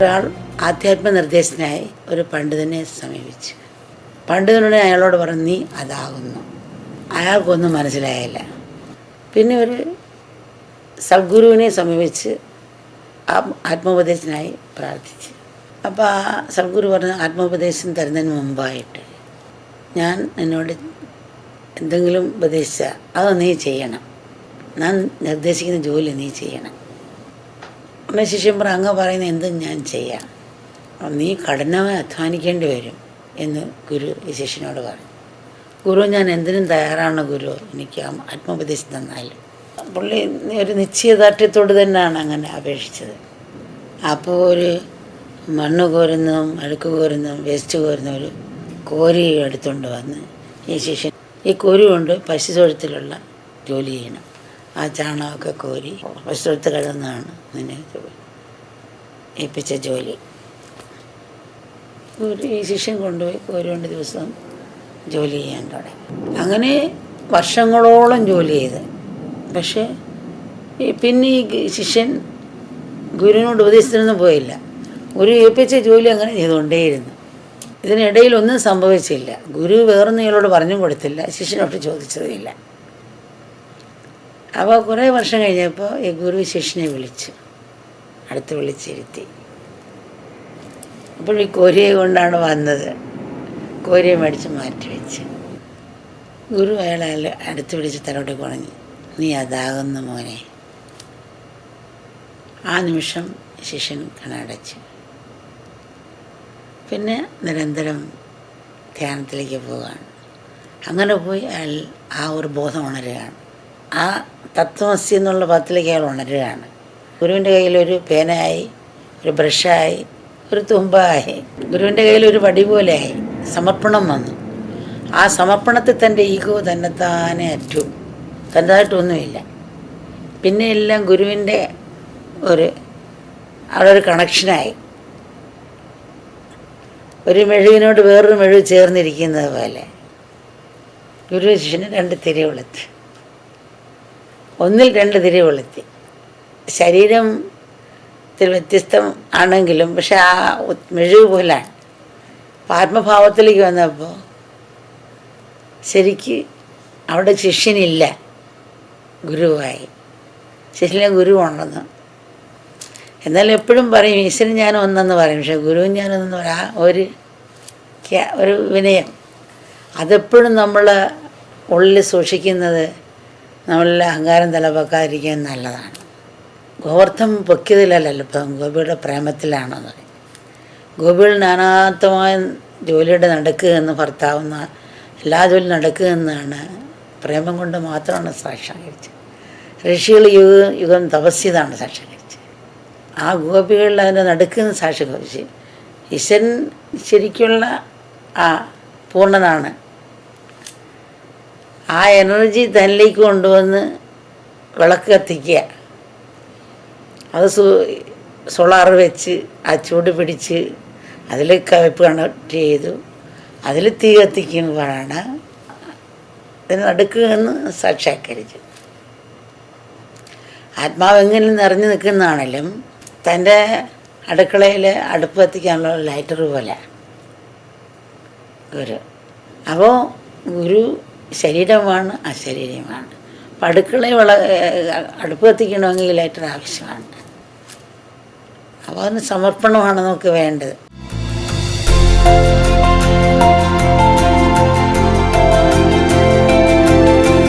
ഒരാൾ ആധ്യാത്മ നിർദ്ദേശത്തിനായി ഒരു പണ്ഡിതനെ സമീപിച്ചു. പണ്ഡിതനോട് അയാളോട് പറഞ്ഞു, നീ അതാകുന്നു. അയാൾക്കൊന്നും മനസ്സിലായില്ല. പിന്നെ ഒരു സദ്ഗുരുവിനെ സമീപിച്ച് ആത്മോപദേശത്തിനായി പ്രാർത്ഥിച്ചു. അപ്പോൾ ആ സദ്ഗുരു പറഞ്ഞ, ആത്മോപദേശം തരുന്നതിന് മുമ്പായിട്ട് ഞാൻ എന്നോട് എന്തെങ്കിലും ഉപദേശിച്ചാൽ അത് നീ ചെയ്യണം. ഞാൻ നിർദ്ദേശിക്കുന്ന ജോലി നീ ചെയ്യണം. അമ്മ ശിഷ്യൻ പറ, അങ്ങ് പറയുന്ന എന്തും ഞാൻ ചെയ്യാം, നീ കഠിനമായി അധ്വാനിക്കേണ്ടി വരും എന്ന് ഗുരു ഈ ശിഷ്യനോട് പറഞ്ഞു. ഗുരു, ഞാൻ എന്തിനും തയ്യാറാണ് ഗുരു, എനിക്ക് ആത്മോപദേശം തന്നാലും. പുള്ളി ഒരു നിശ്ചയദാർഢ്യത്തോട് തന്നെയാണ് അങ്ങനെ അപേക്ഷിച്ചത്. അപ്പോൾ ഒരു മണ്ണ് കോരുന്നതും അഴുക്ക് കോരുന്നതും വേസ്റ്റ് കോരുന്ന ഒരു കോരി എടുത്തുകൊണ്ട് വന്ന് ഈ ശിഷ്യൻ ഈ കോരി കൊണ്ട് പശുത്തൊഴുത്തിലുള്ള ജോലി ചെയ്യണം. ആ ചാണകമൊക്കെ കോരി പശുത്തൊഴുത്ത് കഴുകുന്നതാണ് നിന്നെ ഏൽപ്പിച്ച ജോലി. ഈ ശിഷ്യൻ കൊണ്ടുപോയി കോരി കൊണ്ട് ദിവസം ജോലി ചെയ്യാൻ തുടങ്ങി. അങ്ങനെ വർഷങ്ങളോളം ജോലി ചെയ്ത്. പക്ഷേ പിന്നെ ഈ ശിഷ്യൻ ഗുരുവിനോട് ഉപദേശത്തിനൊന്നും പോയില്ല. ഗുരു ഏൽപ്പിച്ച ജോലി അങ്ങനെ ചെയ്തുകൊണ്ടേയിരുന്നു. ഇതിനിടയിൽ ഒന്നും സംഭവിച്ചില്ല. ഗുരു വേറൊന്നും ഇയാളോട് പറഞ്ഞും കൊടുത്തില്ല, ശിഷ്യനോട് ചോദിച്ചതുമില്ല. അപ്പോൾ കുറേ വർഷം കഴിഞ്ഞപ്പോൾ ഈ ഗുരു ശിഷ്യനെ വിളിച്ചു, അടുത്ത് വിളിച്ചിരുത്തി. അപ്പോൾ ഈ കോരിയെ കൊണ്ടാണ് വന്നത്. കോരിയെ മേടിച്ച് മാറ്റി വെച്ച് ഗുരു അയാളെ അടുത്ത് വിളിച്ച് തലോട്ടി പറഞ്ഞു, നീ അതാകുന്ന മോനെ. ആ നിമിഷം ശിഷ്യൻ കണ്ണടച്ചു. പിന്നെ നിരന്തരം ധ്യാനത്തിലേക്ക് പോവുകയാണ്. അങ്ങനെ പോയി അയാൾ ആ ഒരു ബോധം ഉണരുകയാണ്. ആ തത്വമസി എന്നുള്ള പദത്തിലേക്ക് അയാൾ ഉണരുകയാണ്. ഗുരുവിൻ്റെ കയ്യിലൊരു പേനയായി, ഒരു ബ്രഷായി, ഒരു തുമ്പായി, ഗുരുവിൻ്റെ കയ്യിലൊരു വടി പോലെയായി. സമർപ്പണം വന്നു. ആ സമർപ്പണത്തിൽ തൻ്റെ ഈഗോ തന്നെത്താനെ അറ്റു. തൻ്റെതായിട്ടൊന്നുമില്ല. പിന്നെ എല്ലാം ഗുരുവിൻ്റെ അവിടെ ഒരു കണക്ഷനായി. ഒരു മെഴുകിനോട് വേറൊരു മെഴുക് ചേർന്നിരിക്കുന്നത് പോലെ ഗുരു ശിഷ്യന് 2 തിരി കൊളുത്തി. ഒന്നിൽ 2 തിരി കൊളുത്തി. ശരീരത്തിൽ വ്യത്യസ്തം ആണെങ്കിലും പക്ഷെ ആ മെഴുക് പോലാണ്. ആത്മഭാവത്തിലേക്ക് വന്നപ്പോൾ ശരിക്ക് അവിടെ ശിഷ്യനില്ല, ഗുരുവായി. ശിഷ്യനെ ഗുരു ഉണ്ടെന്ന്. എന്നാൽ എപ്പോഴും പറയും ഈശ്വരൻ ഞാൻ ഒന്നെന്ന് പറയും, പക്ഷെ ഗുരുവും ഞാനൊന്നെന്ന് പറയാം. ഒരു വിനയം അതെപ്പോഴും നമ്മൾ ഉള്ളിൽ സൂക്ഷിക്കുന്നത് നമ്മളുടെ അഹങ്കാരം തലപ്പൊക്കാതിരിക്കാൻ നല്ലതാണ്. ഗോവർദ്ധം പൊക്കിയതിലല്ലല്ലോ ഇപ്പം, ഗോപിയുടെ പ്രേമത്തിലാണെന്ന് പറയും. ഗോപികൾ നാനാത്വമായ ജോലിയുടെ നടക്കുക എന്ന്, ഭർത്താവുന്ന എല്ലാ ജോലി നടക്കുക എന്നാണ് പ്രേമം കൊണ്ട് മാത്രമാണ് സാക്ഷാത്കരിച്ചത്. ഋഷികൾ യുഗം തപസ്യതാണ് സാക്ഷാത്കരിച്ചത്. ആ ഗോപികളിൽ അതിൻ്റെ നടുക്കുന്ന സാക്ഷാത്കരിച്ച് ഈശ്വരൻ ശരിക്കുള്ള ആ പൂർണ്ണനാണ്. ആ എനർജി തന്നിലേക്ക് കൊണ്ടുവന്ന് വിളക്ക് കത്തിക്കുക. അത് സോളാർ വെച്ച് ആ ചൂട് പിടിച്ച് അതിൽ കവയ്പ്പ് കണക്ട് ചെയ്തു, അതിൽ തീ കത്തിക്കുമ്പോഴാണ് ഇതിന് നടുക്കുമെന്ന് സാക്ഷാത്കരിച്ചു. ആത്മാവ് എങ്ങനെ നിറഞ്ഞു നിൽക്കുന്നതാണെങ്കിലും തൻ്റെ അടുക്കളയിൽ അടുപ്പ് കത്തിക്കാനുള്ള ലൈറ്റർ പോലെ ഗുരു. അപ്പോൾ ഗുരു ശരീരമാണ്, അശരീരമാണ്. അപ്പം അടുക്കളയിൽ അടുപ്പ് കത്തിക്കണമെങ്കിൽ ലൈറ്റർ ആവശ്യമാണ്. അപ്പോൾ അതിന് സമർപ്പണമാണ് നമുക്ക് വേണ്ടത്.